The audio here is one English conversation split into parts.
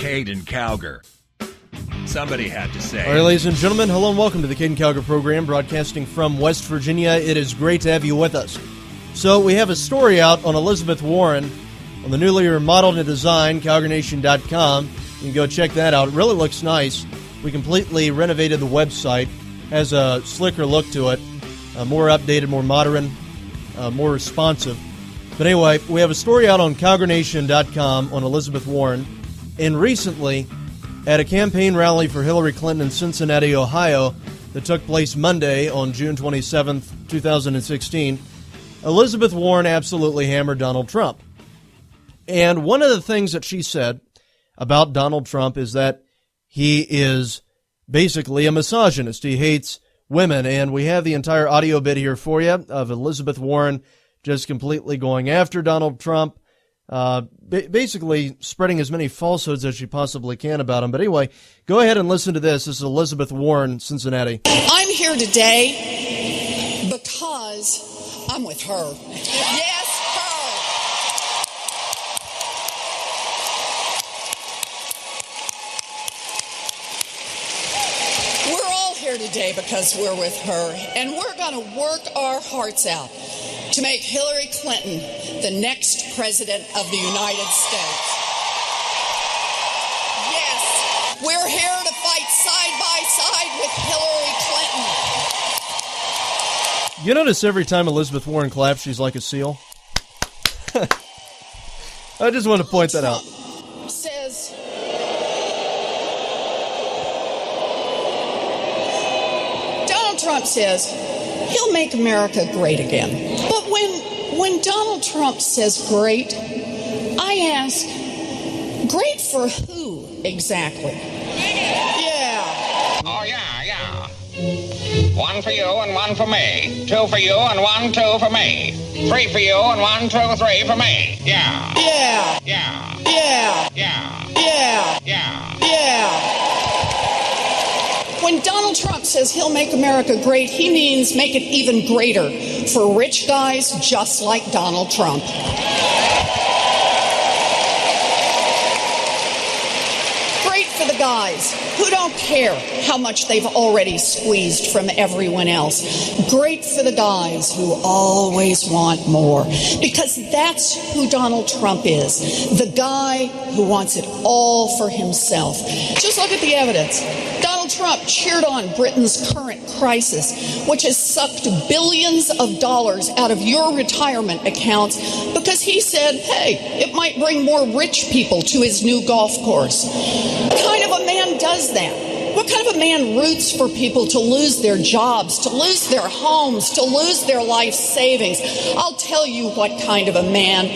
Caiden Cowger. Somebody had to say. All right, ladies and gentlemen, hello and welcome to the Caiden Cowger program, broadcasting from West Virginia. It is great to have you with us. So we have a story out on Elizabeth Warren on the newly remodeled and designed CowgerNation.com. You can go check that out. It really looks nice. We completely renovated the website. Has a slicker look to it, more updated, more modern, more responsive. But anyway, we have a story out on CowgerNation.com on Elizabeth Warren. And recently, at a campaign rally for Hillary Clinton in Cincinnati, Ohio, that took place Monday on June 27th, 2016, Elizabeth Warren absolutely hammered Donald Trump. And one of the things that she said about Donald Trump is that he is basically a misogynist. He hates women. And we have the entire audio bit here for you of Elizabeth Warren just completely going after Donald Trump, basically spreading as many falsehoods as she possibly can about him. But anyway, go ahead and listen to this. This is Elizabeth Warren, Cincinnati. I'm here today because I'm with her. Yes, her. We're all here today because we're with her, and we're going to work our hearts out to make Hillary Clinton the next president of the United States. Yes, we're here to fight side by side with Hillary Clinton. You notice every time Elizabeth Warren claps, she's like a seal? I just want to point that out. Donald Trump says he'll make America great again. But when Donald Trump says great, I ask, great for who exactly? Yeah. Oh, yeah. One for you and one for me. Two for you and 1, 2 for me. 3 for you and 1, 2, 3 for me. Yeah. Yeah. Yeah. Yeah. Yeah. Yeah. Yeah. Yeah. When Donald Trump says he'll make America great, he means make it even greater for rich guys just like Donald Trump. Great for the guys who don't care how much they've already squeezed from everyone else. Great for the guys who always want more. Because that's who Donald Trump is. The guy who wants it all for himself. Just look at the evidence. Donald Trump cheered on Britain's current crisis, which has sucked billions of dollars out of your retirement accounts because he said, hey, it might bring more rich people to his new golf course. What kind of a man does that? What kind of a man roots for people to lose their jobs, to lose their homes, to lose their life savings? I'll tell you what kind of a man.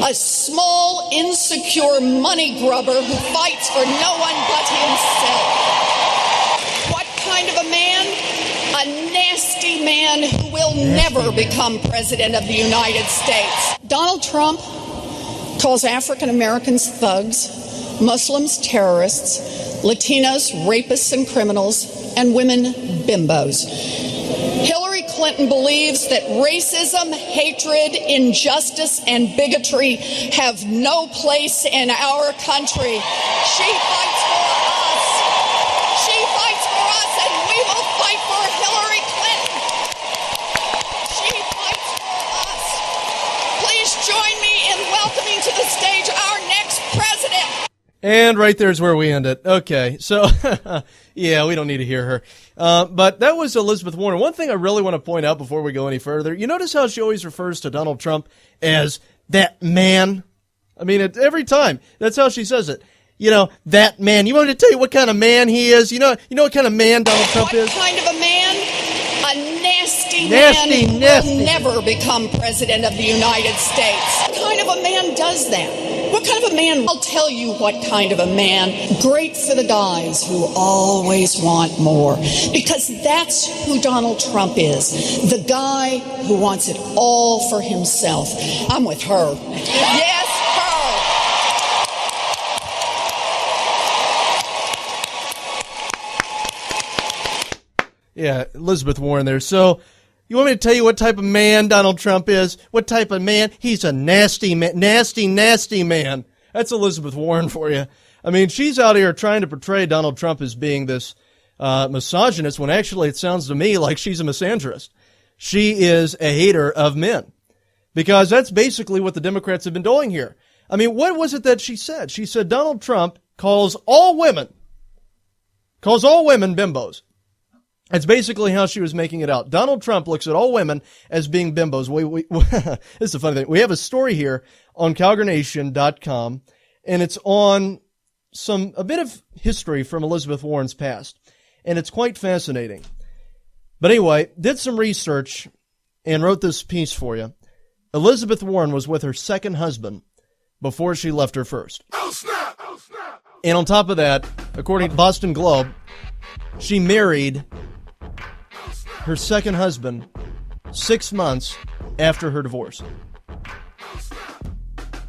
A small, insecure money grubber who fights for no one but himself. What kind of a man? A nasty man who will never become president of the United States. Donald Trump calls African Americans thugs, Muslims terrorists, Latinos rapists and criminals, and women bimbos. Hillary Clinton believes that racism, hatred, injustice, and bigotry have no place in our country. She fights for us. She fights for us, and we will fight for Hillary Clinton. She fights for us. Please join me in welcoming to the stage our next president. And right there's where we end it. Okay, so, yeah, we don't need to hear her. But that was Elizabeth Warren. One thing I really want to point out before we go any further, you notice how she always refers to Donald Trump as that man? I mean, every time. That's how she says it. You know, that man. You want me to tell you what kind of man he is? You know what kind of man Donald Trump is? What kind of a man? A nasty man who will never become president of the United States. What kind of a man does that? What kind of a man? I'll tell you what kind of a man. Great for the guys who always want more. Because that's who Donald Trump is. The guy who wants it all for himself. I'm with her. Yes, her. Yeah, Elizabeth Warren there. So, you want me to tell you what type of man Donald Trump is? What type of man? He's a nasty man. Nasty man. That's Elizabeth Warren for you. I mean, she's out here trying to portray Donald Trump as being this misogynist when actually it sounds to me like she's a misandrist. She is a hater of men, because that's basically what the Democrats have been doing here. I mean, what was it that she said? She said Donald Trump calls all women bimbos. That's basically how she was making it out. Donald Trump looks at all women as being bimbos. This is the funny thing. We have a story here on CowgerNation.com, and it's on a bit of history from Elizabeth Warren's past, and it's quite fascinating. But anyway, did some research and wrote this piece for you. Elizabeth Warren was with her second husband before she left her first. Oh, snap! Oh, snap! And on top of that, according to Boston Globe, she married her second husband 6 months after her divorce.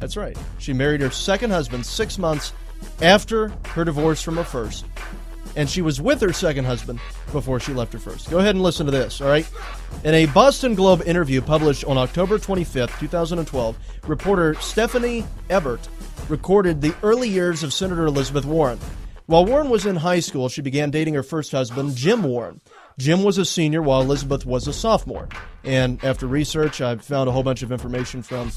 That's right. She married her second husband 6 months after her divorce from her first. And she was with her second husband before she left her first. Go ahead and listen to this, all right? In a Boston Globe interview published on October 25th, 2012, reporter Stephanie Ebert recorded the early years of Senator Elizabeth Warren. While Warren was in high school, she began dating her first husband, Jim Warren. Jim was a senior while Elizabeth was a sophomore. And after research, I found a whole bunch of information from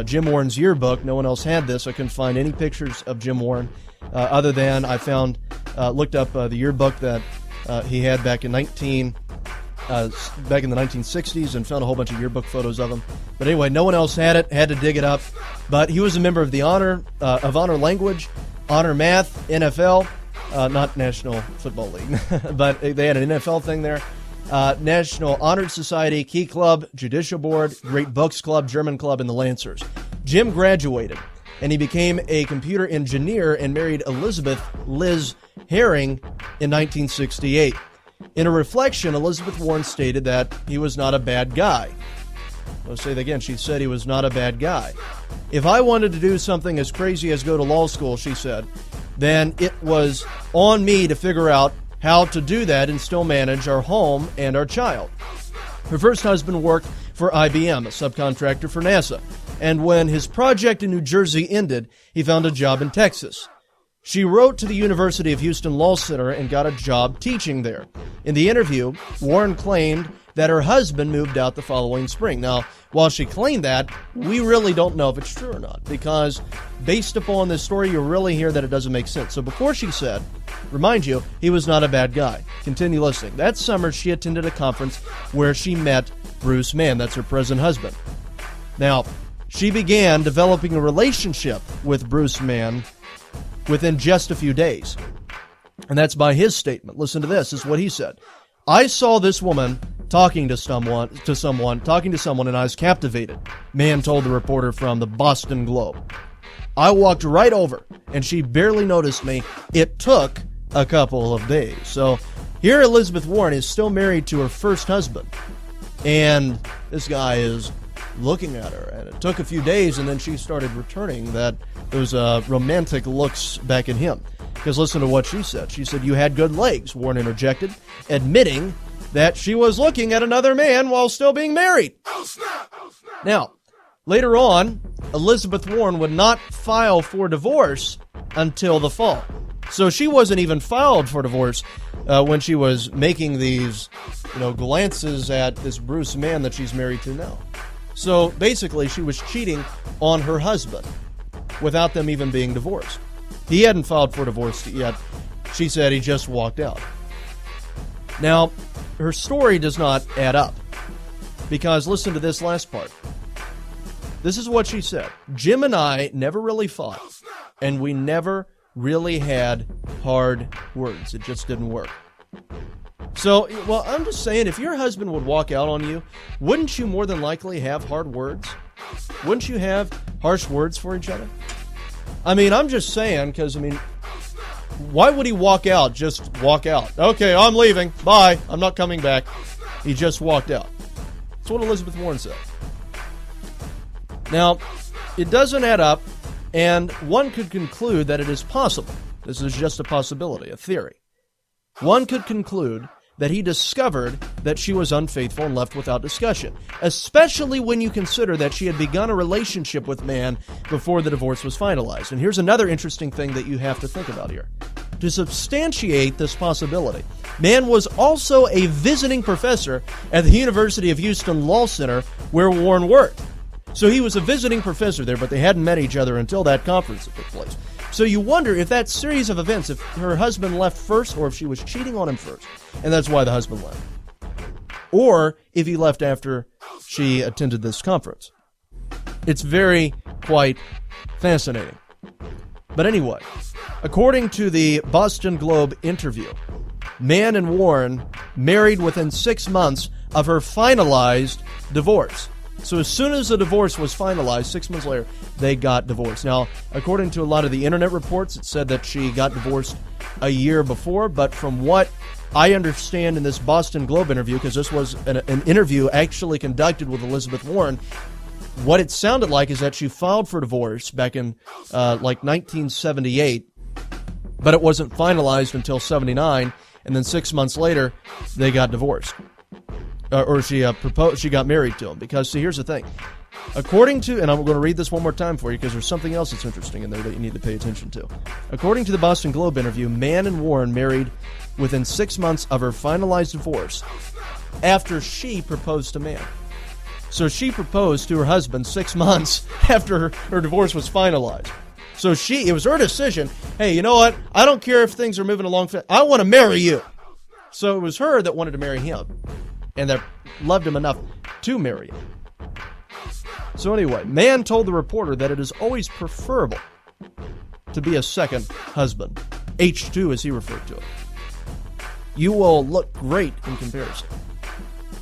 Jim Warren's yearbook. No one else had this. I couldn't find any pictures of Jim Warren other than I looked up the yearbook that he had back in the 1960s and found a whole bunch of yearbook photos of him. But anyway, no one else had it, had to dig it up. But he was a member of the Honor Language, Honor Math, NFL, not National Football League, but they had an NFL thing there. National Honor Society, Key Club, Judicial Board, Great Books Club, German Club, and the Lancers. Jim graduated, and he became a computer engineer and married Elizabeth Liz Herring in 1968. In a reflection, Elizabeth Warren stated that he was not a bad guy. I'll say that again. She said he was not a bad guy. If I wanted to do something as crazy as go to law school, she said, then it was on me to figure out how to do that and still manage our home and our child. Her first husband worked for IBM, a subcontractor for NASA, and when his project in New Jersey ended, he found a job in Texas. She wrote to the University of Houston Law Center and got a job teaching there. In the interview, Warren claimed that her husband moved out the following spring. Now, while she claimed that, we really don't know if it's true or not, because based upon this story, you really hear that it doesn't make sense. So before she said, remind you, he was not a bad guy. Continue listening. That summer, she attended a conference where she met Bruce Mann. That's her present husband. Now, she began developing a relationship with Bruce Mann within just a few days. And that's by his statement. Listen to this. This is what he said. I saw this woman talking to someone, and I was captivated, Mann told the reporter from the Boston Globe. I walked right over, and she barely noticed me. It took a couple of days. So here Elizabeth Warren is still married to her first husband, and this guy is looking at her, and it took a few days, and then she started returning those romantic looks back at him. Because listen to what she said. She said, "You had good legs," Warren interjected, admitting that she was looking at another man while still being married. Oh, snap. Oh, snap. Now, later on, Elizabeth Warren would not file for divorce until the fall. So she wasn't even filed for divorce when she was making these, glances at this Bruce Mann that she's married to now. So basically, she was cheating on her husband without them even being divorced. He hadn't filed for divorce yet. She said he just walked out. Now, her story does not add up, because listen to this last part. This is what she said. Jim and I never really fought, and we never really had hard words. It just didn't work. So, well, I'm just saying, if your husband would walk out on you, wouldn't you more than likely have hard words? Wouldn't you have harsh words for each other? I mean, I'm just saying, because, why would he walk out? Just walk out. Okay, I'm leaving. Bye. I'm not coming back. He just walked out. That's what Elizabeth Warren said. Now, it doesn't add up, and one could conclude that it is possible. This is just a possibility, a theory. One could conclude that he discovered that she was unfaithful and left without discussion, especially when you consider that she had begun a relationship with Mann before the divorce was finalized. And here's another interesting thing that you have to think about here. To substantiate this possibility, Mann was also a visiting professor at the University of Houston Law Center where Warren worked. So he was a visiting professor there, but they hadn't met each other until that conference that took place. So you wonder if that series of events, if her husband left first or if she was cheating on him first, and that's why the husband left. Or if he left after she attended this conference. It's quite fascinating. But anyway, according to the Boston Globe interview, Mann and Warren married within 6 months of her finalized divorce. So as soon as the divorce was finalized, 6 months later, they got divorced. Now, according to a lot of the internet reports, it said that she got divorced a year before, but from what I understand in this Boston Globe interview, because this was an interview actually conducted with Elizabeth Warren, what it sounded like is that she filed for divorce back in 1978, but it wasn't finalized until 79, and then 6 months later, they got divorced. Or she proposed, she got married to him. Because, see, here's the thing. According to, and I'm going to read this one more time for you because there's something else that's interesting in there that you need to pay attention to. According to the Boston Globe interview, Mann and Warren married within 6 months of her finalized divorce after she proposed to Mann. So she proposed to her husband 6 months after her divorce was finalized. So it was her decision, hey, you know what? I don't care if things are moving along. I want to marry you. So it was her that wanted to marry him. And that loved him enough to marry him. So anyway, Mann told the reporter that it is always preferable to be a second husband. H2 as he referred to it. You will look great in comparison.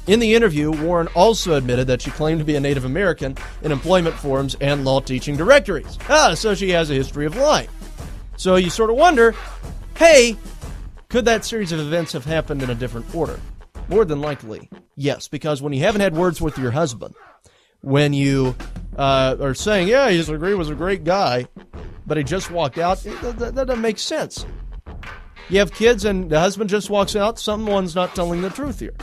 In the interview, Warren also admitted that she claimed to be a Native American in employment forms and law teaching directories. So she has a history of lying. So you sort of wonder, hey, could that series of events have happened in a different order? More than likely, yes, because when you haven't had words with your husband, when you are saying, yeah, he was a great guy, but he just walked out, that doesn't make sense. You have kids and the husband just walks out, someone's not telling the truth here.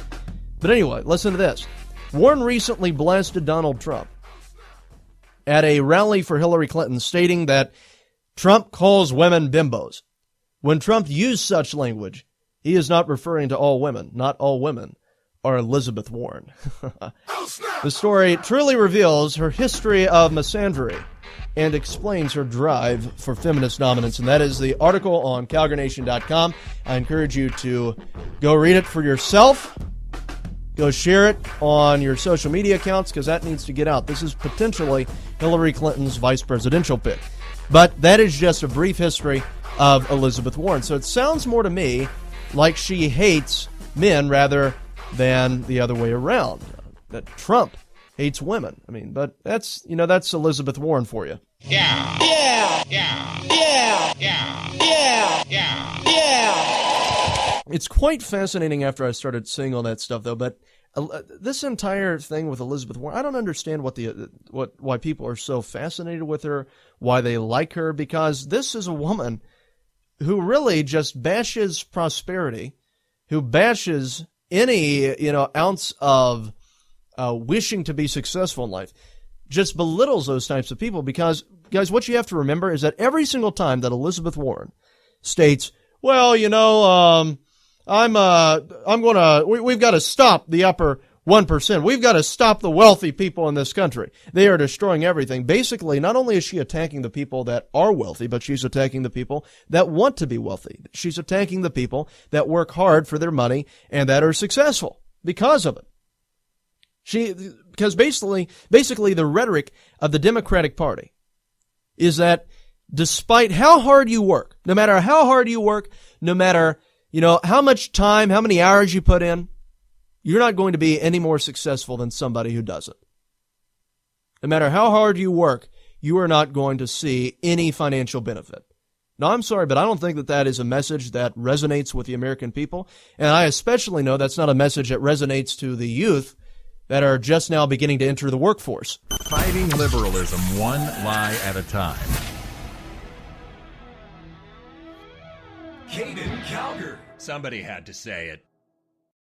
But anyway, listen to this. Warren recently blasted Donald Trump at a rally for Hillary Clinton, stating that Trump calls women bimbos. When Trump used such language, he is not referring to all women. Not all women are Elizabeth Warren. The story truly reveals her history of misandry and explains her drive for feminist dominance. And that is the article on CowgerNation.com. I encourage you to go read it for yourself. Go share it on your social media accounts because that needs to get out. This is potentially Hillary Clinton's vice presidential pick. But that is just a brief history of Elizabeth Warren. So it sounds more to me like she hates men rather than the other way around. That Trump hates women. I mean, but that's Elizabeth Warren for you. Yeah. Yeah. Yeah. Yeah. Yeah. Yeah. Yeah. Yeah. It's quite fascinating after I started seeing all that stuff, though. But this entire thing with Elizabeth Warren, I don't understand why people are so fascinated with her, why they like her, because this is a woman who really just bashes prosperity, who bashes any, ounce of wishing to be successful in life, just belittles those types of people. Because, guys, what you have to remember is that every single time that Elizabeth Warren states, well, we've got to stop the upper 1%. We've got to stop the wealthy people in this country. They are destroying everything. Basically, not only is she attacking the people that are wealthy, but she's attacking the people that want to be wealthy. She's attacking the people that work hard for their money and that are successful because of it. Because basically the rhetoric of the Democratic Party is that despite how hard you work, no matter how hard you work, no matter, how much time, how many hours you put in, you're not going to be any more successful than somebody who doesn't. No matter how hard you work, you are not going to see any financial benefit. Now, I'm sorry, but I don't think that is a message that resonates with the American people. And I especially know that's not a message that resonates to the youth that are just now beginning to enter the workforce. Fighting liberalism one lie at a time. Caiden Cowger. Somebody had to say it.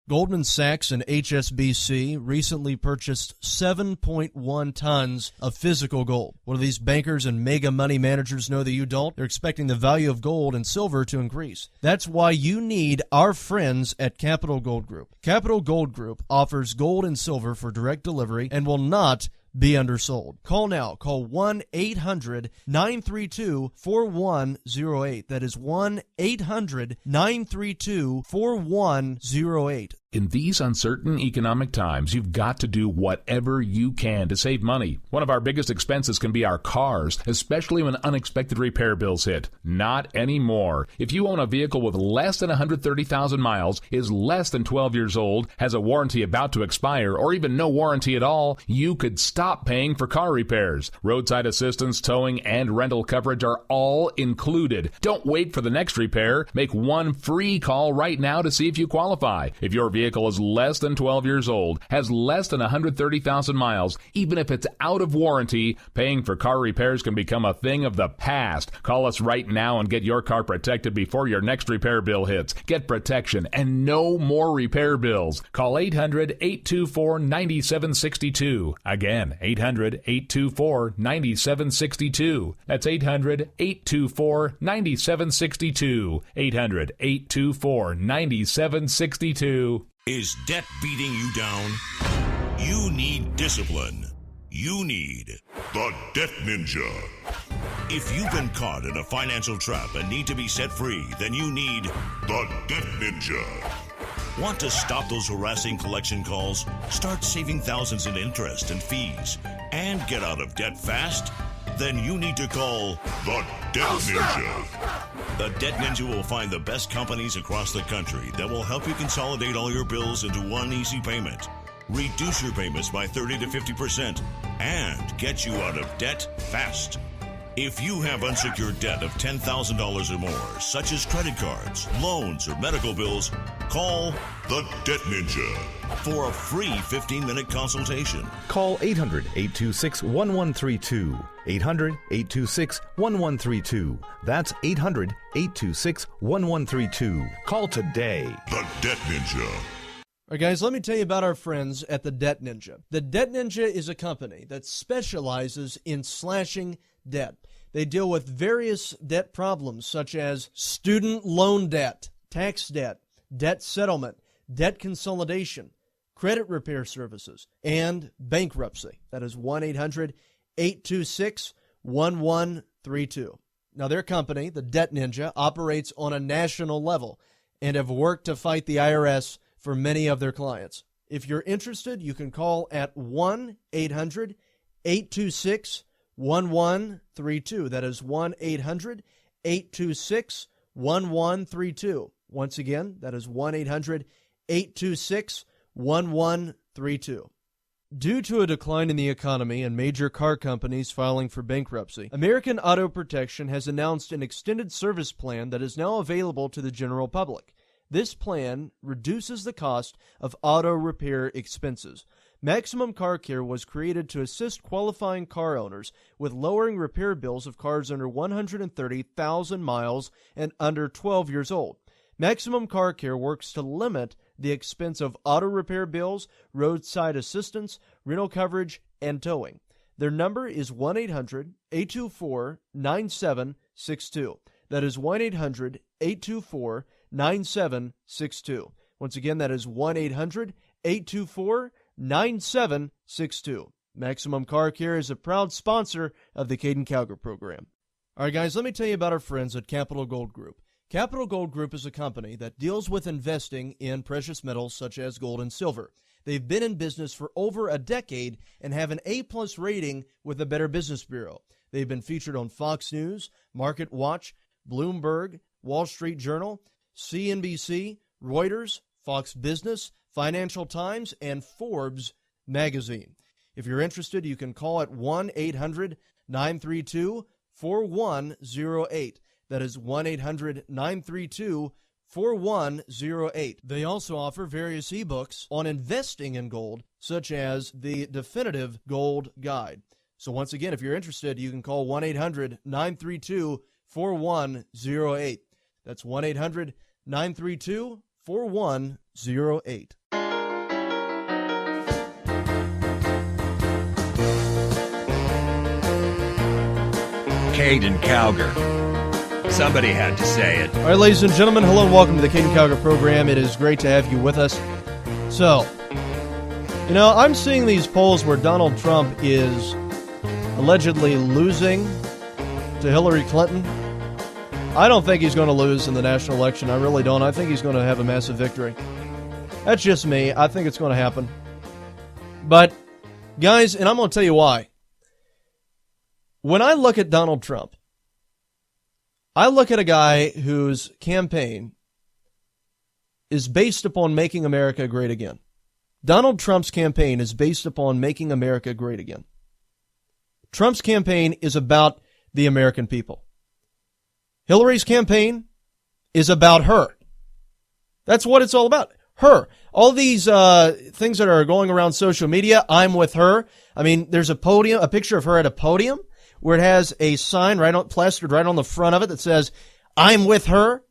Goldman Sachs and HSBC recently purchased 7.1 tons of physical gold. What do these bankers and mega money managers know that you don't? They're expecting the value of gold and silver to increase. That's why you need our friends at Capital Gold Group. Capital Gold Group offers gold and silver for direct delivery and will not be undersold. Call now. Call 1-800-932-4108. That is 1-800-932-4108. In these uncertain economic times, you've got to do whatever you can to save money. One of our biggest expenses can be our cars, especially when unexpected repair bills hit. Not anymore. If you own a vehicle with less than 130,000 miles, is less than 12 years old, has a warranty about to expire, or even no warranty at all, you could stop paying for car repairs. Roadside assistance, towing, and rental coverage are all included. Don't wait for the next repair. Make one free call right now to see if you qualify. If your vehicle is less than 12 years old, has less than 130,000 miles, even if it's out of warranty, paying for car repairs can become a thing of the past. Call us right now and get your car protected before your next repair bill hits. Get protection and no more repair bills. Call 800-824-9762. Again, 800-824-9762. That's 800-824-9762. 800-824-9762. Is debt beating you down? You need discipline. You need the Debt Ninja. If you've been caught in a financial trap and need to be set free, then you need the Debt Ninja. Want to stop those harassing collection calls, start saving thousands in interest and fees, and get out of debt fast? Then you need to call the Debt Ninja. The Debt Ninja will find the best companies across the country that will help you consolidate all your bills into one easy payment, reduce your payments by 30 to 50%, and get you out of debt fast. If you have unsecured debt of $10,000 or more, such as credit cards, loans, or medical bills, call the Debt Ninja for a free 15-minute consultation. Call 800-826-1132. 800-826-1132. That's 800-826-1132. Call today. The Debt Ninja. All right, guys, let me tell you about our friends at the Debt Ninja. The Debt Ninja is a company that specializes in slashing debt. They deal with various debt problems such as student loan debt, tax debt, debt settlement, debt consolidation, credit repair services, and bankruptcy. That is 1-800-826-1132. Now, their company, the Debt Ninja, operates on a national level and have worked to fight the IRS for many of their clients. If you're interested, you can call at 1-800-826-1132. That is 1-800-826-1132. Once again, that is 1-800-826-1132. Due to a decline in the economy and major car companies filing for bankruptcy, American Auto Protection has announced an extended service plan that is now available to the general public. This plan reduces the cost of auto repair expenses. Maximum Car Care was created to assist qualifying car owners with lowering repair bills of cars under 130,000 miles and under 12 years old. Maximum Car Care works to limit the expense of auto repair bills, roadside assistance, rental coverage, and towing. Their number is 1-800-824-9762. That is 1-800-824-9762. Once again, that is 1-800-824-9762. Maximum Car Care is a proud sponsor of the Caiden Cowger program. All right, guys, let me tell you about our friends at Capital Gold Group. Capital Gold Group is a company that deals with investing in precious metals such as gold and silver. They've been in business for over a decade and have an A-plus rating with the Better Business Bureau. They've been featured on Fox News, Market Watch, Bloomberg, Wall Street Journal, CNBC, Reuters, Fox Business, Financial Times, and Forbes magazine. If you're interested, you can call at 1-800-932-4108. That is 1-800-932-4108. They also offer various ebooks on investing in gold, such as the Definitive Gold Guide. So once again, if you're interested, you can call 1-800-932-4108. That's 1-800-932-4108. Caiden Cowger. Somebody had to say it. All right, ladies and gentlemen, hello and welcome to the Caiden Cowger program. It is great to have you with us. So, I'm seeing these polls where Donald Trump is allegedly losing to Hillary Clinton. I don't think he's going to lose in the national election. I really don't. I think he's going to have a massive victory. That's just me. I think it's going to happen. But, guys, and I'm going to tell you why. When I look at Donald Trump, I look at a guy whose campaign is based upon making America great again. Donald Trump's campaign is based upon making America great again. Trump's campaign is about the American people. Hillary's campaign is about her. That's what it's all about. Her. All these things that are going around social media, I'm with her. I mean, there's a picture of her at a podium where it has a sign plastered right on the front of it that says, I'm with her.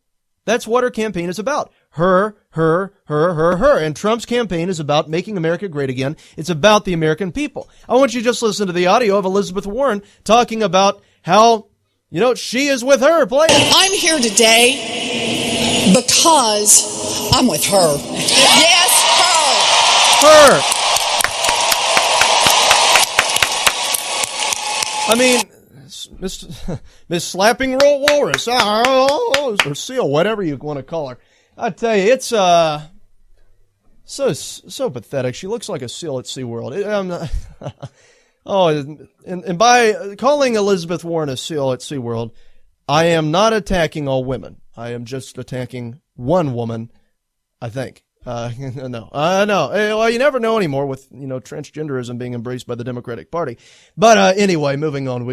That's what her campaign is about. Her. And Trump's campaign is about making America great again. It's about the American people. I want you to just listen to the audio of Elizabeth Warren talking about how, she is with her. Play it. I'm here today because I'm with her. Yes, her. I mean, Miss Slapping Roll Walrus, or Seal, whatever you want to call her. I tell you, it's so pathetic. She looks like a seal at SeaWorld. And by calling Elizabeth Warren a seal at SeaWorld, I am not attacking all women. I am just attacking one woman, I think. No. Well, you never know anymore with, transgenderism being embraced by the Democratic Party. But, anyway, moving on,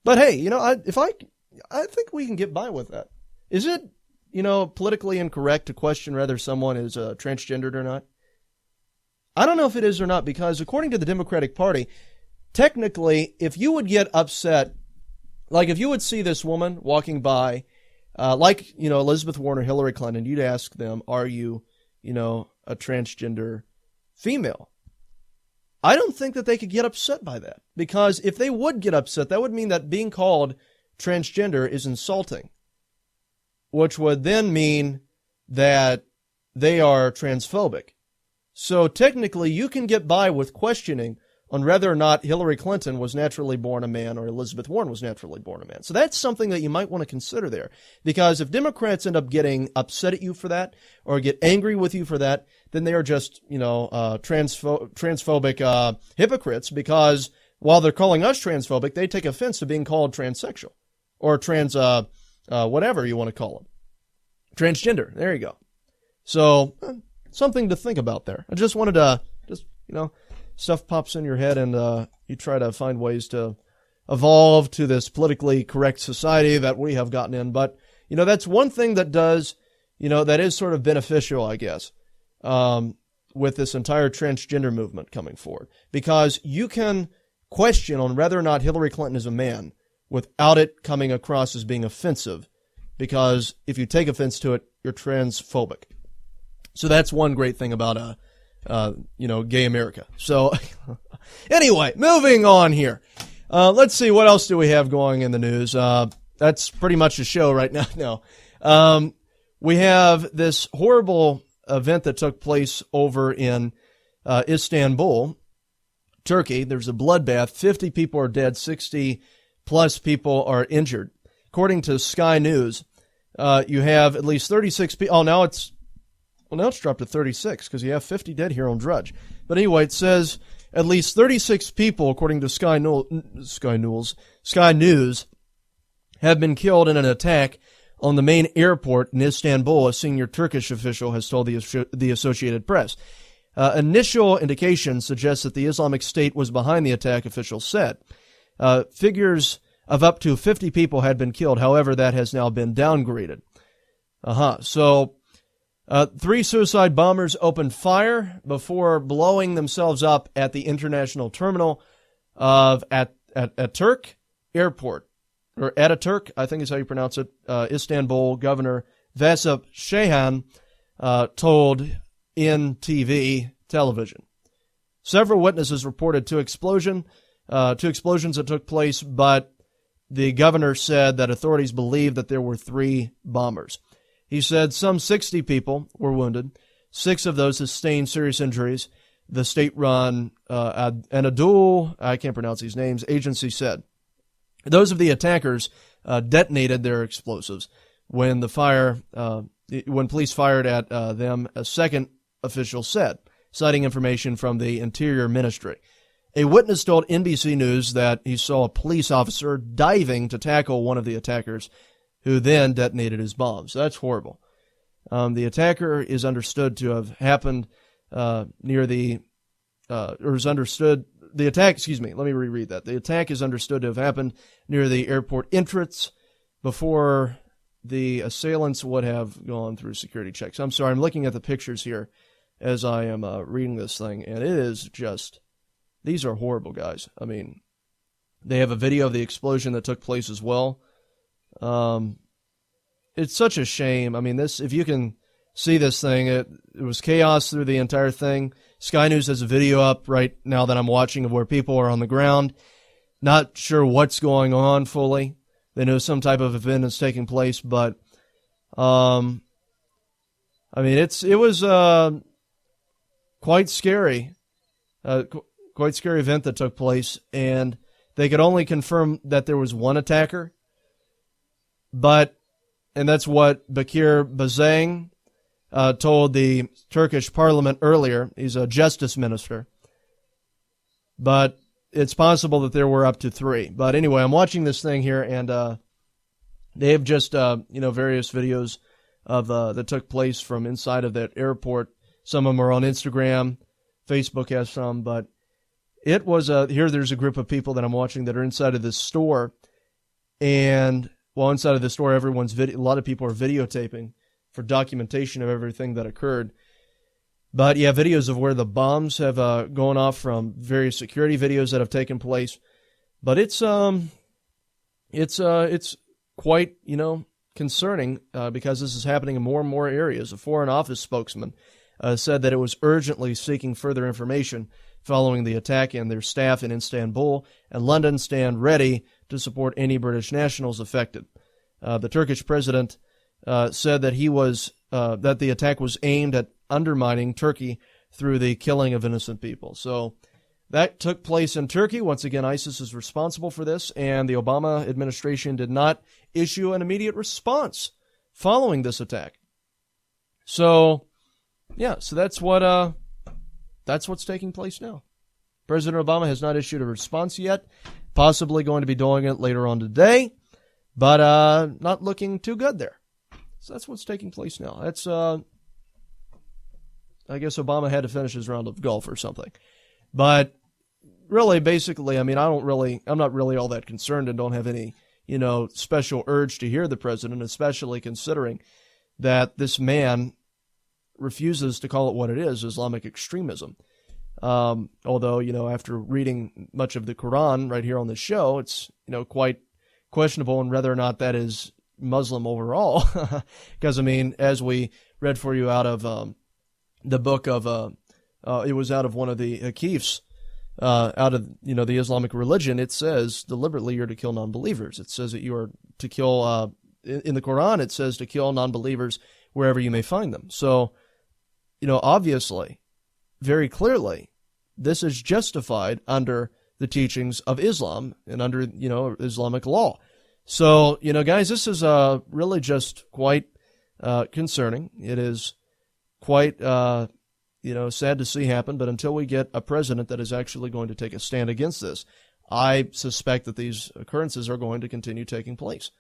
but hey, I think we can get by with that. Is it, politically incorrect to question whether someone is transgendered or not? I don't know if it is or not, because according to the Democratic Party, technically, if you would get upset, like if you would see this woman walking by, Elizabeth Warren or Hillary Clinton, you'd ask them, are you, a transgender female? I don't think that they could get upset by that, because if they would get upset, that would mean that being called transgender is insulting, which would then mean that they are transphobic. So technically, you can get by with questioning on whether or not Hillary Clinton was naturally born a man or Elizabeth Warren was naturally born a man. So that's something that you might want to consider there. Because if Democrats end up getting upset at you for that or get angry with you for that, then they are just, transphobic hypocrites, because while they're calling us transphobic, they take offense to being called transsexual or whatever you want to call them. Transgender. There you go. So something to think about there. I just wanted to stuff pops in your head and you try to find ways to evolve to this politically correct society that we have gotten in. But, that's one thing that does, that is sort of beneficial, I guess, with this entire transgender movement coming forward. Because you can question on whether or not Hillary Clinton is a man without it coming across as being offensive. Because if you take offense to it, you're transphobic. So that's one great thing about gay America. So anyway, moving on here. Let's see, what else do we have going in the news? That's pretty much the show right now. No. We have this horrible event that took place over in Istanbul, Turkey. There's a bloodbath. 50 people are dead. 60 plus people are injured. According to Sky News, you have at least 36 people. Oh, now it's dropped to 36 because you have 50 dead here on Drudge. But anyway, it says at least 36 people, according to Sky News, have been killed in an attack on the main airport in Istanbul, a senior Turkish official has told the Associated Press. Initial indications suggest that the Islamic State was behind the attack, officials said. Figures of up to 50 people had been killed. However, that has now been downgraded. So 3 suicide bombers opened fire before blowing themselves up at the international terminal of Ataturk Airport, or Ataturk, I think is how you pronounce it. Istanbul Governor Vasip Shahan told in TV television. Several witnesses reported two explosions that took place, but the governor said that authorities believe that there were 3 bombers. He said some 60 people were wounded. 6 of those sustained serious injuries. The state-run Anadolu, I can't pronounce these names, agency said. Those of the attackers detonated their explosives when police fired at them, a second official said, citing information from the Interior Ministry. A witness told NBC News that he saw a police officer diving to tackle one of the attackers, who then detonated his bombs. That's horrible. The attacker is understood to have happened near the attack is understood to have happened near the airport entrance before the assailants would have gone through security checks. I'm sorry, I'm looking at the pictures here as I am reading this thing, and it is just, these are horrible, guys. I mean, they have a video of the explosion that took place as well. It's such a shame. I mean, if you can see this thing, it was chaos through the entire thing. Sky News has a video up right now that I'm watching of where people are on the ground, not sure what's going on fully. They know some type of event is taking place, but I mean, it was quite scary, quite scary event that took place, and they could only confirm that there was one attacker. And that's what Bakir Bazang told the Turkish parliament earlier. He's a justice minister. But it's possible that there were up to 3. But anyway, I'm watching this thing here, and they have just, various videos of that took place from inside of that airport. Some of them are on Instagram. Facebook has some, but it was here there's a group of people that I'm watching that are inside of this store, and inside of the store, a lot of people are videotaping for documentation of everything that occurred. But yeah, videos of where the bombs have gone off from various security videos that have taken place. But it's quite, concerning because this is happening in more and more areas. A Foreign Office spokesman said that it was urgently seeking further information following the attack, and their staff in Istanbul and London stand ready to support any British nationals affected. The Turkish president said that that the attack was aimed at undermining Turkey through the killing of innocent people. So that took place in Turkey. Once again, ISIS is responsible for this, and the Obama administration did not issue an immediate response following this attack. So that's what's taking place now. President Obama has not issued a response yet, possibly going to be doing it later on today, but not looking too good there. So that's what's taking place now. That's I guess Obama had to finish his round of golf or something. But really, basically, I mean, I'm not really all that concerned and don't have any, special urge to hear the president, especially considering that this man refuses to call it what it is, Islamic extremism. Although, after reading much of the Quran right here on the show, it's, quite questionable on whether or not that is Muslim overall. Because, I mean, as we read for you out of the book of, it was out of one of the Hakifs, out of, the Islamic religion, it says deliberately you're to kill non-believers. It says that you are to kill, in the Quran, it says to kill non-believers wherever you may find them. So, obviously, very clearly, this is justified under the teachings of Islam and under, Islamic law. So, guys, this is really just quite concerning. It is quite, sad to see happen. But until we get a president that is actually going to take a stand against this, I suspect that these occurrences are going to continue taking place.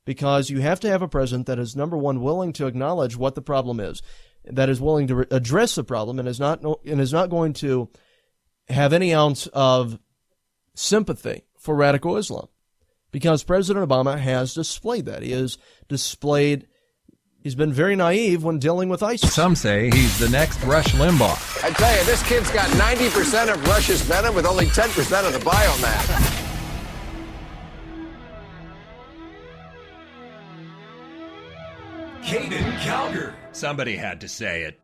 Because you have to have a president that is, number one, willing to acknowledge what the problem is, that is willing to address the problem, and is not going to have any ounce of sympathy for radical Islam. Because President Obama has displayed that. He's been very naive when dealing with ISIS. Some say he's the next Rush Limbaugh. I tell you, this kid's got 90% of Rush's venom with only 10% of the biomass. Caiden Cowger, Somebody had to say it.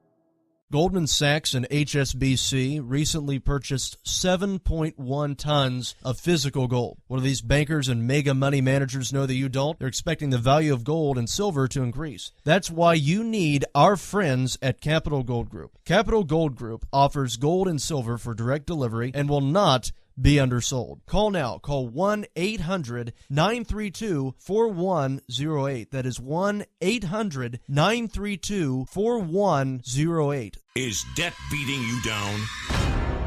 Goldman Sachs and HSBC recently purchased 7.1 tons of physical gold. What do these bankers and mega money managers know that you don't? They're expecting the value of gold and silver to increase. That's why you need our friends at Capital Gold Group. Capital Gold Group offers gold and silver for direct delivery and will not be undersold. Call now. Call 1-800-932-4108. That is 1-800-932-4108. Is debt beating you down?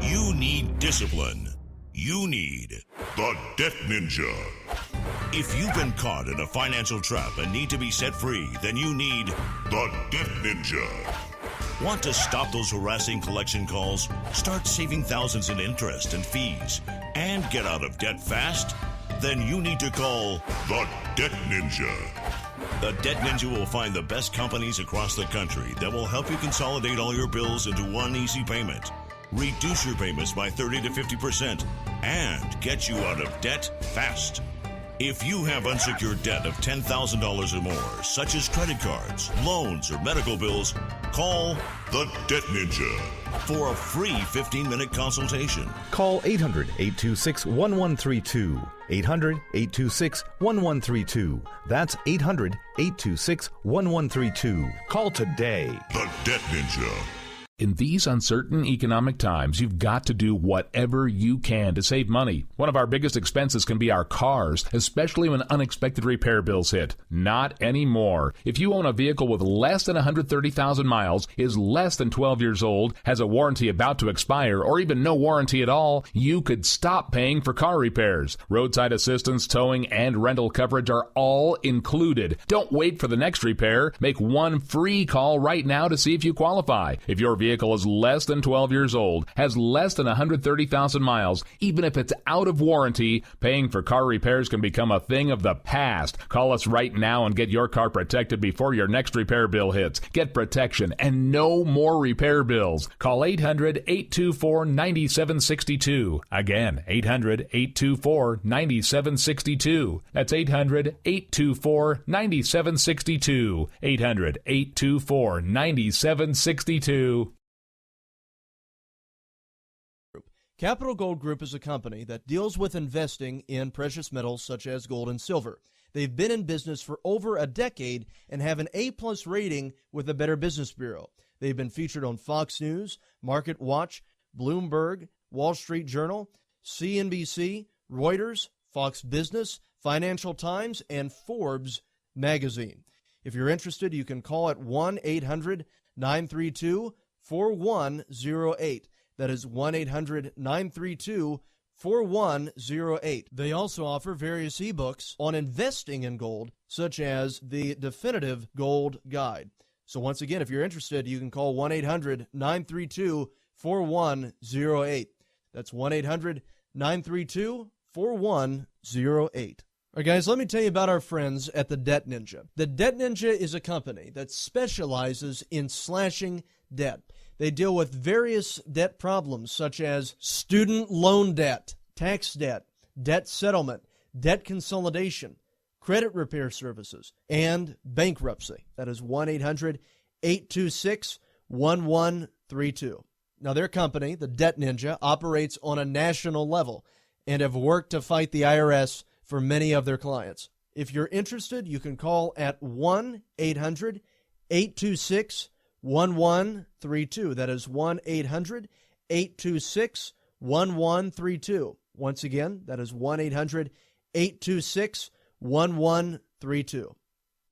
You need discipline. You need the Debt Ninja. If you've been caught in a financial trap and need to be set free, then you need the Debt Ninja. Want to stop those harassing collection calls, start saving thousands in interest and fees, and get out of debt fast? Then you need to call the Debt Ninja. The Debt Ninja will find the best companies across the country that will help you consolidate all your bills into one easy payment, reduce your payments by 30 to 50%, and get you out of debt fast. If you have unsecured debt of $10,000 or more, such as credit cards, loans, or medical bills, call the Debt Ninja for a free 15-minute consultation. Call 800-826-1132. 800-826-1132. That's 800-826-1132. Call today. The Debt Ninja. In these uncertain economic times, you've got to do whatever you can to save money. One of our biggest expenses can be our cars, especially when unexpected repair bills hit. Not anymore. If you own a vehicle with less than 130,000 miles, is less than 12 years old, has a warranty about to expire, or even no warranty at all, you could stop paying for car repairs. Roadside assistance, towing, and rental coverage are all included. Don't wait for the next repair. Make one free call right now to see if you qualify. If your vehicle is less than 12 years old, has less than 130,000 miles, even if it's out of warranty, paying for car repairs can become a thing of the past. Call us right now and get your car protected before your next repair bill hits. Get protection and no more repair bills. Call 800-824-9762. Again, 800-824-9762. That's 800-824-9762. 800-824-9762. Capital Gold Group is a company that deals with investing in precious metals such as gold and silver. They've been in business for over a decade and have an A-plus rating with the Better Business Bureau. They've been featured on Fox News, Market Watch, Bloomberg, Wall Street Journal, CNBC, Reuters, Fox Business, Financial Times, and Forbes magazine. If you're interested, you can call at 1-800-932-4108. That is 1-800-932-4108. They also offer various ebooks on investing in gold, such as the Definitive Gold Guide. So once again, if you're interested, you can call 1-800-932-4108. That's 1-800-932-4108. All right, guys, let me tell you about our friends at the Debt Ninja. The Debt Ninja is a company that specializes in slashing debt. They deal with various debt problems such as student loan debt, tax debt, debt settlement, debt consolidation, credit repair services, and bankruptcy. That is 1-800-826-1132. Now, their company, the Debt Ninja, operates on a national level and have worked to fight the IRS for many of their clients. If you're interested, you can call at 1-800-826-1132. That is 1-800-826-1132. Once again, that is 1-800-826-1132.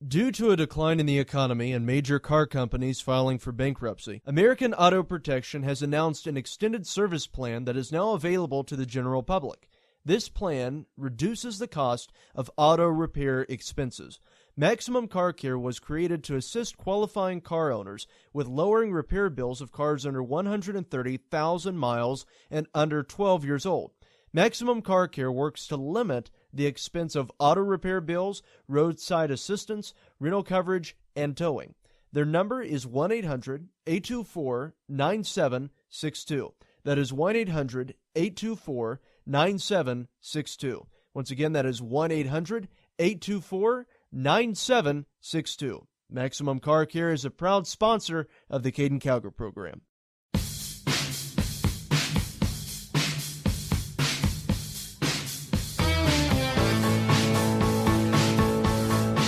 Due to a decline in the economy and major car companies filing for bankruptcy, American Auto Protection has announced an extended service plan that is now available to the general public. This plan reduces the cost of auto repair expenses. Maximum Car Care was created to assist qualifying car owners with lowering repair bills of cars under 130,000 miles and under 12 years old. Maximum Car Care works to limit the expense of auto repair bills, roadside assistance, rental coverage, and towing. Their number is 1-800-824-9762. That is 1-800-824-9762. Once again, that is 1-800-824-9762. Maximum Car Care is a proud sponsor of the Caiden Cowger program.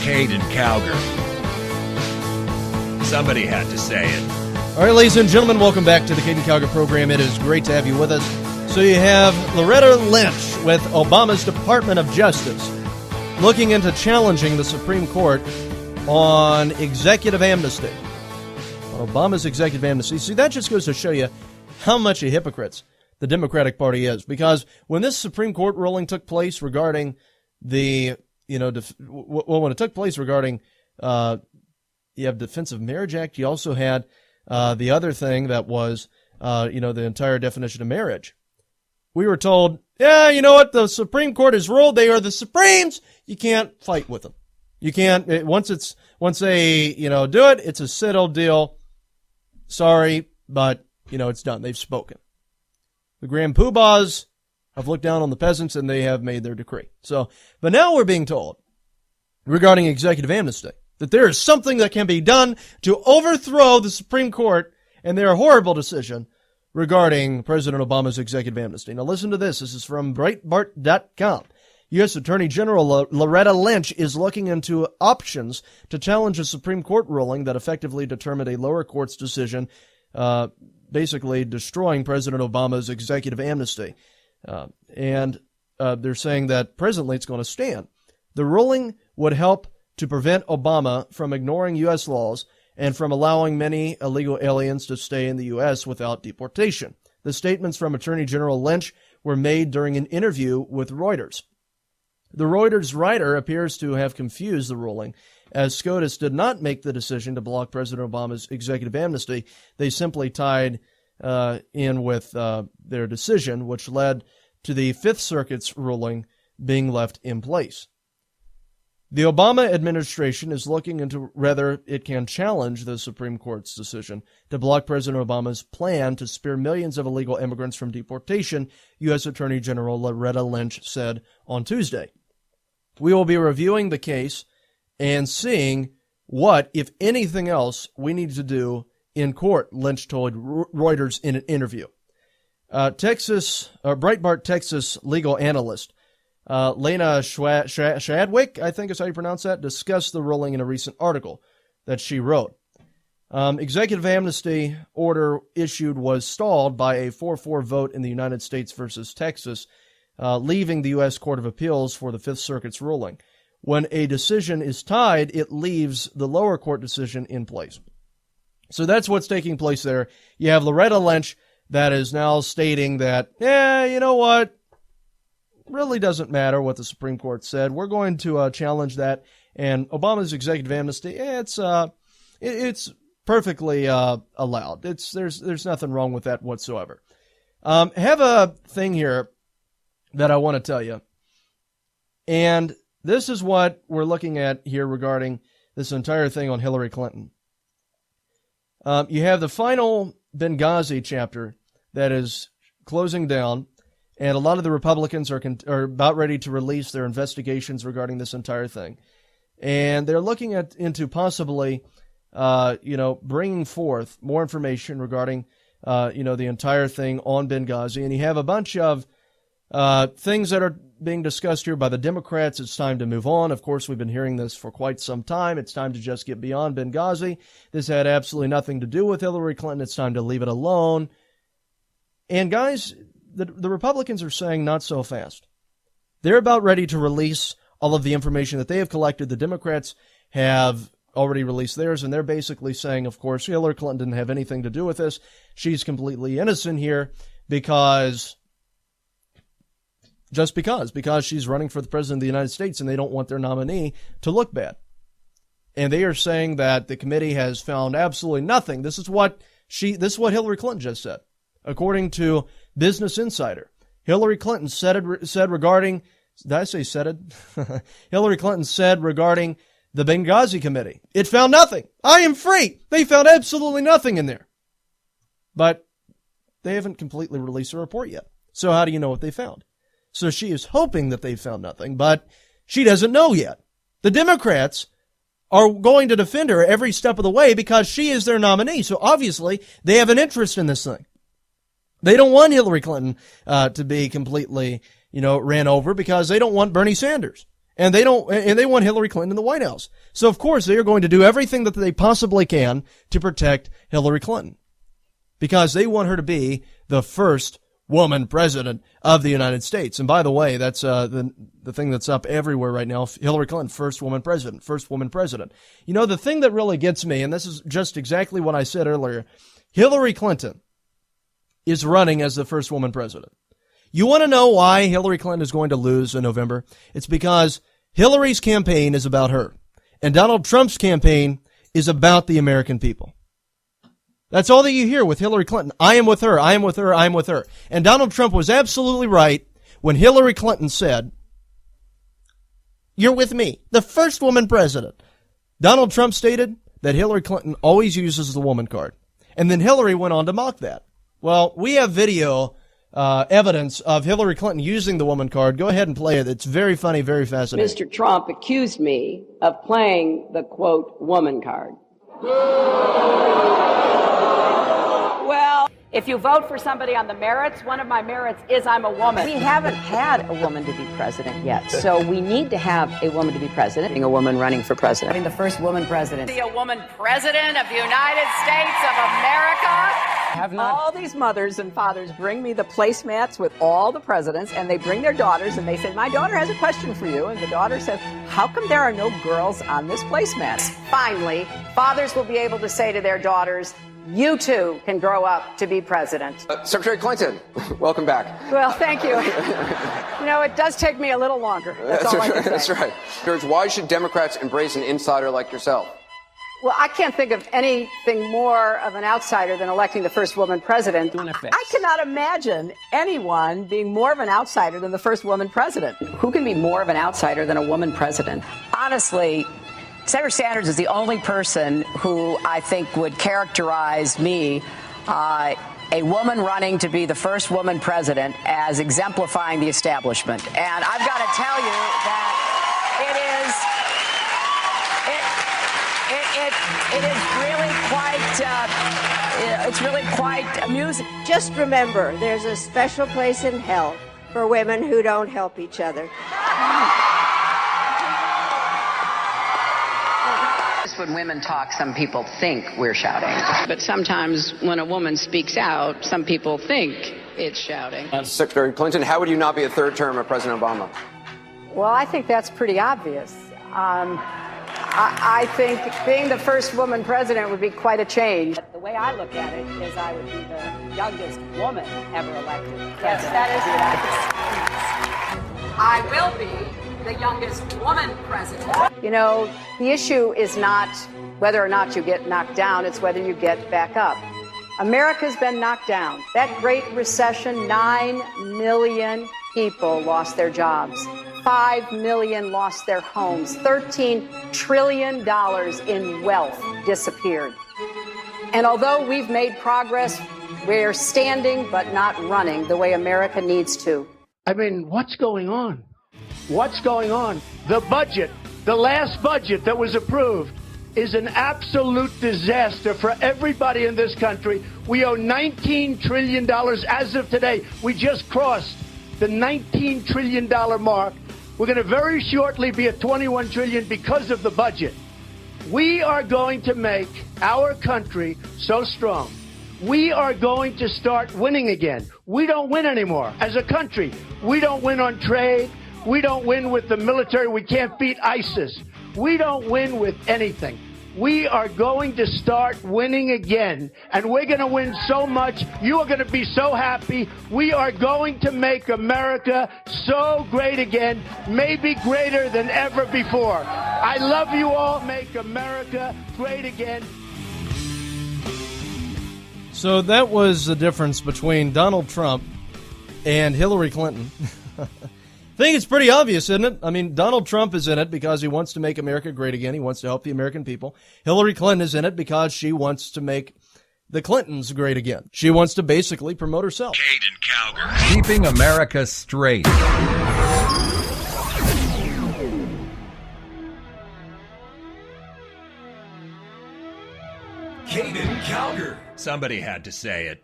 Caiden Cowger. Somebody had to say it. All right, ladies and gentlemen, welcome back to the Caiden Cowger program. It is great to have you with us. So you have Loretta Lynch with Obama's Department of Justice looking into challenging the Supreme Court on executive amnesty. On Obama's executive amnesty. See, that just goes to show you how much of hypocrites the Democratic Party is. Because when this Supreme Court ruling took place regarding the, when it took place regarding, you have Defense of Marriage Act, you also had the other thing that was, the entire definition of marriage. We were told, yeah, you know what, the Supreme Court has ruled, they are the Supremes, you can't fight with them. You can't, once they, do it, it's a settled deal. Sorry, but, it's done. They've spoken. The Grand Poobahs have looked down on the peasants and they have made their decree. So, but now we're being told regarding executive amnesty that there is something that can be done to overthrow the Supreme Court and their horrible decision regarding President Obama's executive amnesty. Now listen to this. This is from Breitbart.com. U.S. Attorney General Loretta Lynch is looking into options to challenge a Supreme Court ruling that effectively determined a lower court's decision, basically destroying President Obama's executive amnesty. And they're saying that presently it's going to stand. The ruling would help to prevent Obama from ignoring U.S. laws and from allowing many illegal aliens to stay in the U.S. without deportation. The statements from Attorney General Lynch were made during an interview with Reuters. The Reuters writer appears to have confused the ruling, as SCOTUS did not make the decision to block President Obama's executive amnesty. They simply tied in with their decision, which led to the Fifth Circuit's ruling being left in place. The Obama administration is looking into whether it can challenge the Supreme Court's decision to block President Obama's plan to spare millions of illegal immigrants from deportation, U.S. Attorney General Loretta Lynch said on Tuesday. We will be reviewing the case and seeing what, if anything else, we need to do in court, Lynch told Reuters in an interview. Breitbart, Texas legal analyst Lena Shadwick, I think is how you pronounce that, discussed the ruling in a recent article that she wrote. Executive amnesty order issued was stalled by a 4-4 vote in the United States versus Texas, leaving the U.S. Court of Appeals for the Fifth Circuit's ruling. When a decision is tied, it leaves the lower court decision in place. So that's what's taking place there. You have Loretta Lynch that is now stating that, you know what? Really doesn't matter what the Supreme Court said. We're going to challenge that. And Obama's executive amnesty, it's perfectly allowed. There's nothing wrong with that whatsoever. Have a thing here that I want to tell you. And this is what we're looking at here regarding this entire thing on Hillary Clinton. You have the final Benghazi chapter that is closing down, and a lot of the Republicans are about ready to release their investigations regarding this entire thing. And they're looking into possibly, bringing forth more information regarding, the entire thing on Benghazi. And you have a bunch of things that are being discussed here by the Democrats. It's time to move on. Of course, we've been hearing this for quite some time. It's time to just get beyond Benghazi. This had absolutely nothing to do with Hillary Clinton. It's time to leave it alone. And guys, the Republicans are saying not so fast. They're about ready to release all of the information that they have collected. The Democrats have already released theirs, and they're basically saying, of course, Hillary Clinton didn't have anything to do with this. She's completely innocent here because she's running for the president of the United States, and they don't want their nominee to look bad. And they are saying that the committee has found absolutely nothing. This is what Hillary Clinton just said. According to Business Insider, Hillary Clinton said regarding, did I say said it? Hillary Clinton said regarding the Benghazi committee, it found nothing. I am free. They found absolutely nothing in there. But they haven't completely released a report yet. So how do you know what they found? So she is hoping that they found nothing, but she doesn't know yet. The Democrats are going to defend her every step of the way because she is their nominee. So obviously, they have an interest in this thing. They don't want Hillary Clinton to be completely, ran over because they don't want Bernie Sanders. And they want Hillary Clinton in the White House. So of course, they are going to do everything that they possibly can to protect Hillary Clinton because they want her to be the first woman president of the United States. And by the way, that's the thing that's up everywhere right now. Hillary Clinton, first woman president, first woman president. The thing that really gets me, and this is just exactly what I said earlier, Hillary Clinton is running as the first woman president. You want to know why Hillary Clinton is going to lose in November? It's because Hillary's campaign is about her, and Donald Trump's campaign is about the American people. That's all that you hear with Hillary Clinton. I am with her. I am with her. I am with her. And Donald Trump was absolutely right when Hillary Clinton said, "You're with me, the first woman president." Donald Trump stated that Hillary Clinton always uses the woman card. And then Hillary went on to mock that. Well, we have video evidence of Hillary Clinton using the woman card. Go ahead and play it. It's very funny, very fascinating. Mr. Trump accused me of playing the, quote, woman card. Well, if you vote for somebody on the merits, one of my merits is I'm a woman. We haven't had a woman to be president yet, so we need to have a woman to be president. Being a woman running for president. Being the first woman president. Be a woman president of the United States of America. Have not. All these mothers and fathers bring me the placemats with all the presidents, and they bring their daughters, and they say, "My daughter has a question for you." And the daughter says, "How come there are no girls on this placemat?" Finally, fathers will be able to say to their daughters, "You too can grow up to be president." Secretary Clinton, welcome back. Well, thank you. It does take me a little longer. That's all I can say. That's right. George, why should Democrats embrace an insider like yourself? Well, I can't think of anything more of an outsider than electing the first woman president. I cannot imagine anyone being more of an outsider than the first woman president. Who can be more of an outsider than a woman president? Honestly, Senator Sanders is the only person who I think would characterize me, a woman running to be the first woman president, as exemplifying the establishment. And I've got to tell you that it's really quite amusing. Just remember, there's a special place in hell for women who don't help each other. When women talk, some people think we're shouting. But sometimes when a woman speaks out, some people think it's shouting. Secretary Clinton, how would you not be a third term of President Obama? Well, I think that's pretty obvious. I think being the first woman president would be quite a change. The way I look at it is I would be the youngest woman ever elected. Yes, that is it. I will be the youngest woman president. The issue is not whether or not you get knocked down, it's whether you get back up. America's been knocked down. That Great Recession, 9 million people lost their jobs. 5 million lost their homes. $13 trillion in wealth disappeared. And although we've made progress, we're standing but not running the way America needs to. I mean, what's going on? What's going on? The budget, the last budget that was approved, is an absolute disaster for everybody in this country. We owe $19 trillion as of today. We just crossed the $19 trillion mark. We're going to very shortly be at $21 trillion because of the budget. We are going to make our country so strong. We are going to start winning again. We don't win anymore as a country. We don't win on trade. We don't win with the military. We can't beat ISIS. We don't win with anything. We are going to start winning again, and we're going to win so much. You are going to be so happy. We are going to make America so great again, maybe greater than ever before. I love you all. Make America great again. So that was the difference between Donald Trump and Hillary Clinton. I think it's pretty obvious, isn't it? I mean, Donald Trump is in it because he wants to make America great again. He wants to help the American people. Hillary Clinton is in it because she wants to make the Clintons great again. She wants to basically promote herself. Caiden Cowger. Keeping America straight. Cowger. Somebody had to say it.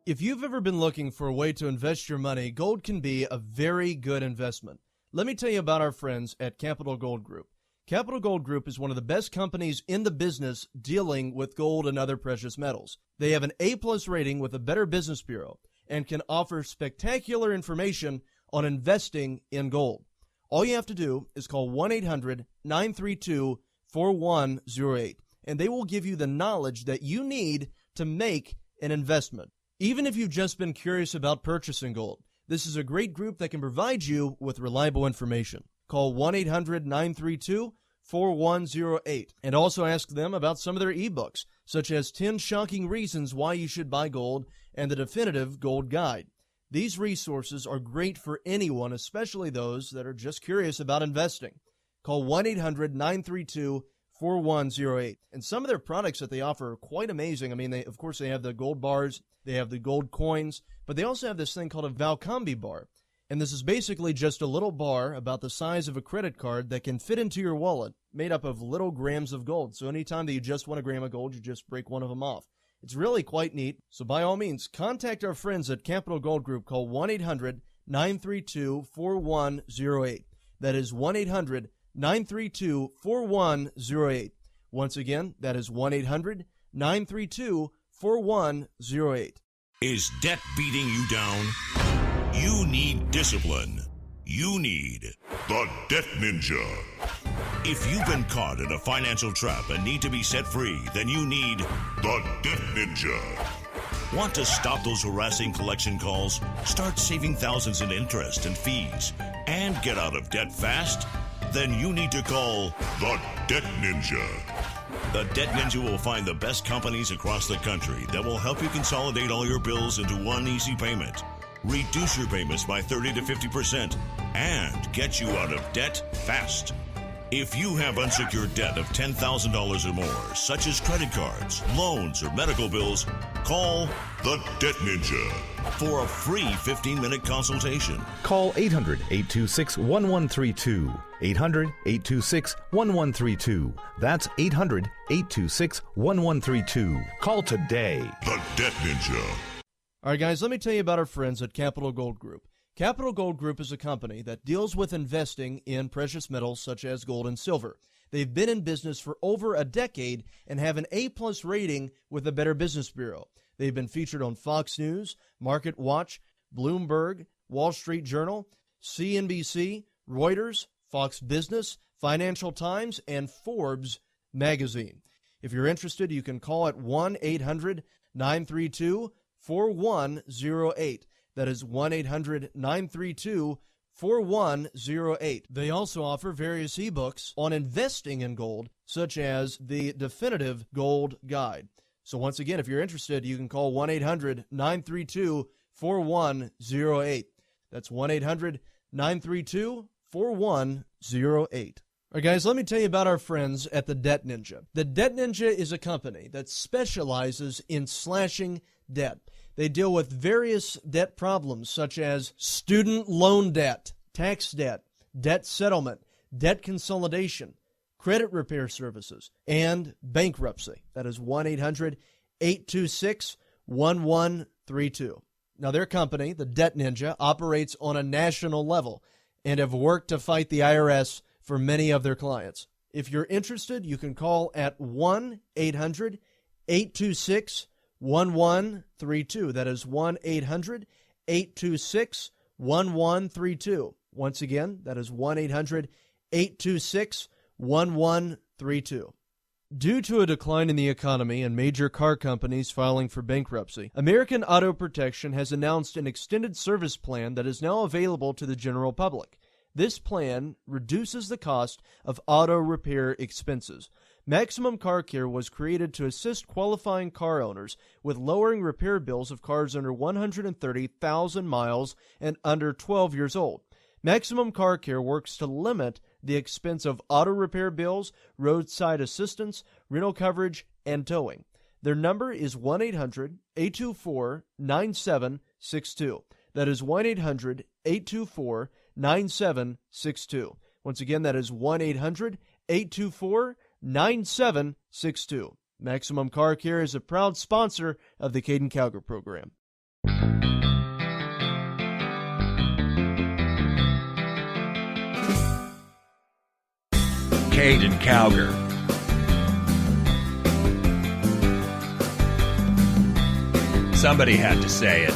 If you've ever been looking for a way to invest your money, gold can be a very good investment. Let me tell you about our friends at Capital Gold Group. Capital Gold Group is one of the best companies in the business dealing with gold and other precious metals. They have an A-plus rating with the Better Business Bureau and can offer spectacular information on investing in gold. All you have to do is call 1-800-932-4108, and they will give you the knowledge that you need to make an investment. Even if you've just been curious about purchasing gold, this is a great group that can provide you with reliable information. Call 1-800-932-4108 and also ask them about some of their ebooks, such as 10 Shocking Reasons Why You Should Buy Gold and the Definitive Gold Guide. These resources are great for anyone, especially those that are just curious about investing. Call 1-800-932-4108. And some of their products that they offer are quite amazing. I mean, they have the gold bars, they have the gold coins, but they also have this thing called a Valcambi bar. And this is basically just a little bar about the size of a credit card that can fit into your wallet, made up of little grams of gold. So anytime that you just want a gram of gold, you just break one of them off. It's really quite neat. So by all means, contact our friends at Capital Gold Group. Call 1-800-932-4108. That is 1-800-932-4108. Once again, that is 1-800-932-4108. Is debt beating you down? You need discipline. You need the Debt Ninja. If you've been caught in a financial trap and need to be set free, then you need the Debt Ninja. Want to stop those harassing collection calls, start saving thousands in interest and fees, and get out of debt fast? Then you need to call the Debt Ninja. The Debt Ninja will find the best companies across the country that will help you consolidate all your bills into one easy payment, reduce your payments by 30 to 50%, and get you out of debt fast. If you have unsecured debt of $10,000 or more, such as credit cards, loans, or medical bills, call the Debt Ninja for a free 15-minute consultation. Call 800-826-1132. 800-826-1132. That's 800-826-1132. Call today. The Debt Ninja. All right, guys, let me tell you about our friends at Capital Gold Group. Capital Gold Group is a company that deals with investing in precious metals such as gold and silver. They've been in business for over a decade and have an A-plus rating with the Better Business Bureau. They've been featured on Fox News, Market Watch, Bloomberg, Wall Street Journal, CNBC, Reuters, Fox Business, Financial Times, and Forbes magazine. If you're interested, you can call at 1-800-932-4108. That is 1-800-932-4108. They also offer various ebooks on investing in gold, such as the Definitive Gold Guide. So once again, if you're interested, you can call 1-800-932-4108. That's 1-800-932-4108. All right, guys, let me tell you about our friends at the Debt Ninja. The Debt Ninja is a company that specializes in slashing debt. They deal with various debt problems such as student loan debt, tax debt, debt settlement, debt consolidation, credit repair services, and bankruptcy. That is 1-800-826-1132. Now, their company, the Debt Ninja, operates on a national level and have worked to fight the IRS for many of their clients. If you're interested, you can call at 1-800-826-1132. That is 1-800-826-1132. Once again, that is 1-800-826-1132. Due to a decline in the economy and major car companies filing for bankruptcy, American Auto Protection has announced an extended service plan that is now available to the general public. This plan reduces the cost of auto repair expenses. Maximum Car Care was created to assist qualifying car owners with lowering repair bills of cars under 130,000 miles and under 12 years old. Maximum Car Care works to limit the expense of auto repair bills, roadside assistance, rental coverage, and towing. Their number is 1-800-824-9762. That is 1-800-824-9762. Once again, that is 1-800-824-9762. Maximum Car Care is a proud sponsor of the Caiden Cowger program. Caiden Cowger. Somebody had to say it.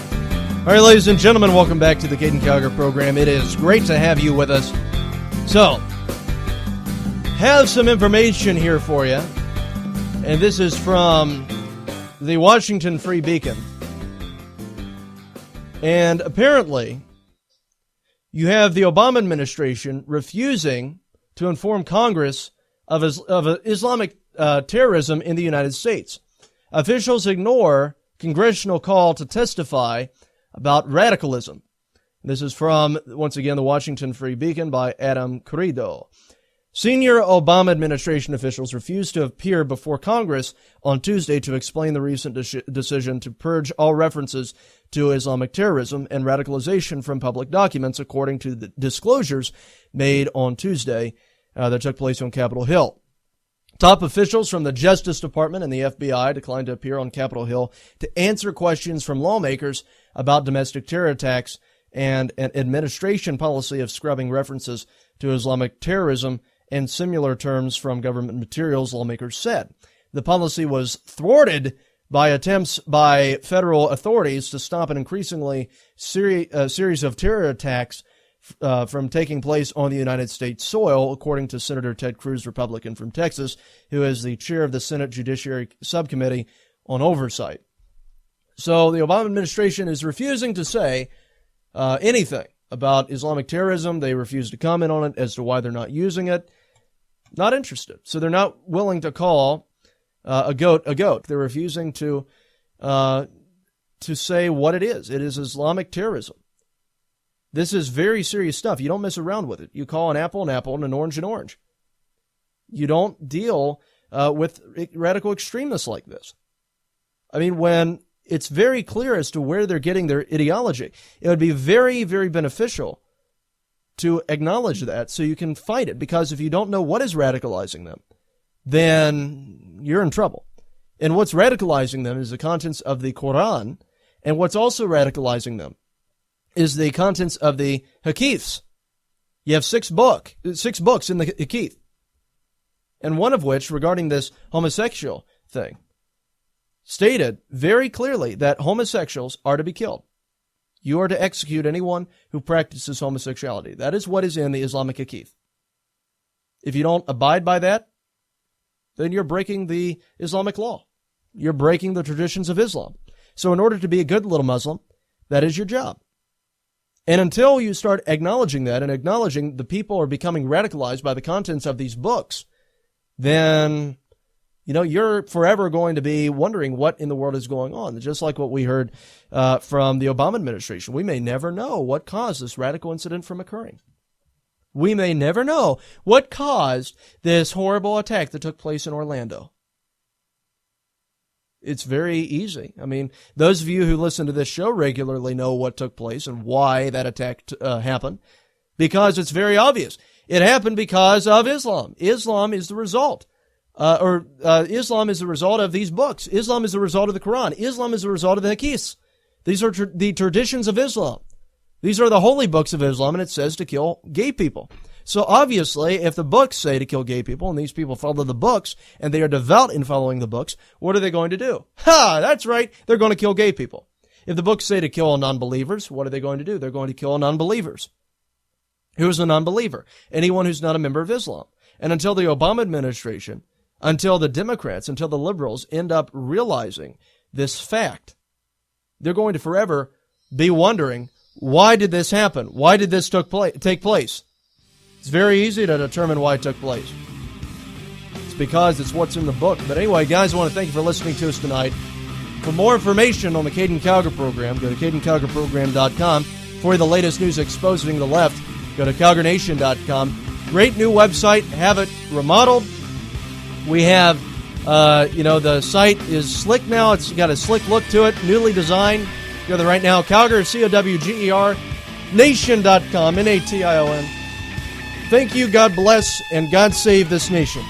All right, ladies and gentlemen, welcome back to the Caiden Cowger program. It is great to have you with us. So, have some information here for you. And this is from the Washington Free Beacon. And apparently, you have the Obama administration refusing to inform Congress of Islamic terrorism in the United States. Officials ignore congressional call to testify about radicalism. This is from, once again, the Washington Free Beacon by Adam Corrido. Senior Obama administration officials refused to appear before Congress on Tuesday to explain the recent decision to purge all references to Islamic terrorism and radicalization from public documents, according to the disclosures made on Tuesday that took place on Capitol Hill. Top officials from the Justice Department and the FBI declined to appear on Capitol Hill to answer questions from lawmakers about domestic terror attacks and an administration policy of scrubbing references to Islamic terrorism and similar terms from government materials, lawmakers said. The policy was thwarted by attempts by federal authorities to stop an increasingly series of terror attacks from taking place on the United States soil, according to Senator Ted Cruz, Republican from Texas, who is the chair of the Senate Judiciary Subcommittee on Oversight. So the Obama administration is refusing to say anything about Islamic terrorism. They refuse to comment on it as to why they're not using it. Not interested. So they're not willing to call a goat a goat. They're refusing to say what it is. It is Islamic terrorism. This is very serious stuff. You don't mess around with it. You call an apple and an orange an orange. You don't deal with radical extremists like this. I mean, when it's very clear as to where they're getting their ideology, it would be very, very beneficial to acknowledge that so you can fight it. Because if you don't know what is radicalizing them, then you're in trouble. And what's radicalizing them is the contents of the Quran. And what's also radicalizing them is the contents of the Hadiths. You have six books in the Hadith. And one of which, regarding this homosexual thing, stated very clearly that homosexuals are to be killed. You are to execute anyone who practices homosexuality. That is what is in the Islamic Hadith. If you don't abide by that, then you're breaking the Islamic law. You're breaking the traditions of Islam. So in order to be a good little Muslim, that is your job. And until you start acknowledging that and acknowledging the people are becoming radicalized by the contents of these books, then, you're forever going to be wondering what in the world is going on. Just like what we heard from the Obama administration. We may never know what caused this radical incident from occurring. We may never know what caused this horrible attack that took place in Orlando. It's very easy. I mean, those of you who listen to this show regularly know what took place and why that attack happened, because it's very obvious. It happened because of Islam. Islam is the result. Islam is the result of these books. Islam is the result of the Quran. Islam is the result of the Hadiths. These are the traditions of Islam. These are the holy books of Islam, and it says to kill gay people. So obviously, if the books say to kill gay people, and these people follow the books, and they are devout in following the books, what are they going to do? That's right, they're going to kill gay people. If the books say to kill non-believers, what are they going to do? They're going to kill non-believers. Who's a non-believer? Anyone who's not a member of Islam. And until the Obama administration, until the Democrats, until the liberals end up realizing this fact, they're going to forever be wondering, why did this happen? Why did this take place? It's very easy to determine why it took place. It's because it's what's in the book. But anyway, guys, I want to thank you for listening to us tonight. For more information on the Caiden Cowger program, go to CaidenCowgerProgram.com. For the latest news exposing the left, go to CowgerNation.com. Great new website. Have it remodeled. We have, the site is slick now. It's got a slick look to it, newly designed. Go there right now. Cowger, COWGER, Nation.com, NATION. Thank you, God bless, and God save this nation.